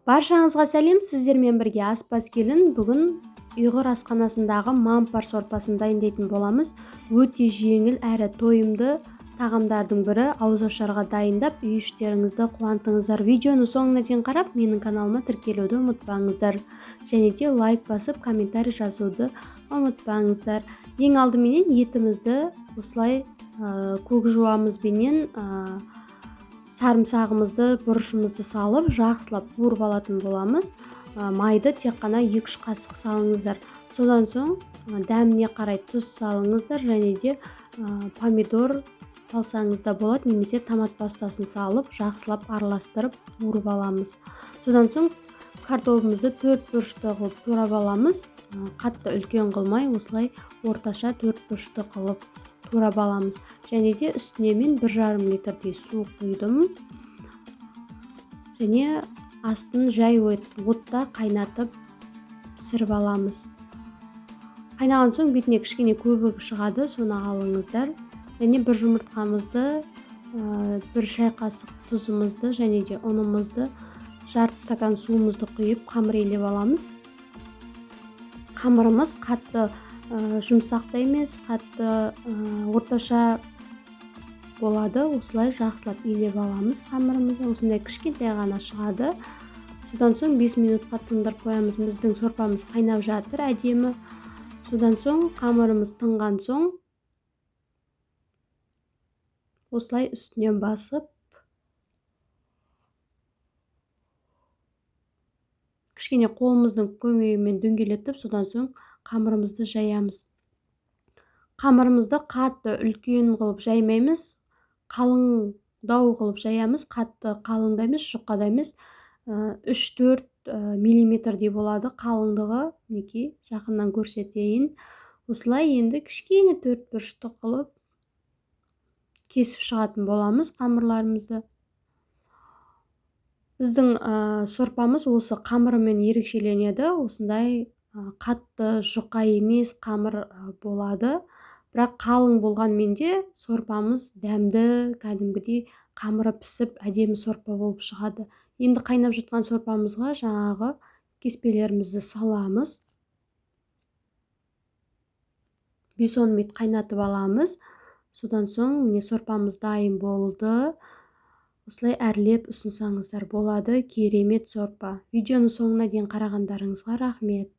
Баршаңызға сәлем, сіздермен бірге аспаз келін. Бүгін ұйғыр асханасындағы мампар сорпасын дайындайтын боламыз. Өте жеңіл әрі тойымды тағамдардың бірі. Ауызашарға дайындап, үй іштеріңізді қуантыңыздар. Видеоны соңына дейін қарап, менің каналыма тіркелуді ұмытпаңыздар. Және де лайк басып, комментарий жазуды ұмытпаңыздар. Ең алдыменен етімізді осылай көк жуамызбенен сарымсағымызды, бұрышымызды салып, жақсылап қуырып алатын боламыз. Майды тек қана 2-3 қасық салыңыздар. Содан соң дәміне қарай тұз салыңыздар, және де помидор салсаңыз да болады, немесе томат пастасын салып, жақсылап араластырып қуырып аламыз. Содан соң картопымызды 4 бұрышты қылып турап аламыз. Қатты үлкен қылмай, осылай орташа 4 бұрышты қылып турап аламыз. Және де үстіне мен 1,5 литрдей су құйдым. Және астын жай отта қайнатып пісіріп аламыз. Қайнаған соң бетіне кішкене көбігі шығады, соны алыңыздар. Және бір жұмыртқамызды, 1 шай қасық тұзымызды және де ұнымызды, жарты стакан суымызды құйып қамыр елеп аламыз. Қамырымыз қатты жұмсақ та емес, қатты орташа болады. Осылай жақсылап елеп аламыз қамырымызды. Осындай кішкентай ғана шығады. Содан соң 5 минутқа тындырып қоямыз. Біздің сорпамыз қайнап жатыр әдемі. Содан соң қамырымыз тынған соң осылай үстінен басып кішкене қолымыздың көмегімен дөңгелетіп, содан соң қамырымызды жаямыз. Қамырымызды қатты үлкен қылып жаймаймыз, қалыңдау қылып жаямыз. Қатты қалың да емес, жұқа да емес. 3-4 миллиметрдей болады қалыңдығы. Мінекей, жақыннан көрсетейін. Осылай енді кішкене 4 бұрышты қылып кесіп шығатын боламыз қамырларымызды. Біздің сорпамыз осы қамырымен ерекшеленеді. Осындай қатты жұқа емес қамыр болады. Бірақ қалың болғанмен де сорпамыз дәмді, кәдімгідей қамыры пісіп, әдемі сорпа болып шығады. Енді қайнап жатқан сорпамызға жаңағы кеспелерімізді саламыз. 5-10 минут қайнатып аламыз. Содан соң міне сорпамыз дайын болды. Осылай әрлеп ұсынсаңыздар болады. Керемет сорпа. Видеоны соңына дейін қарағандарыңызға рахмет.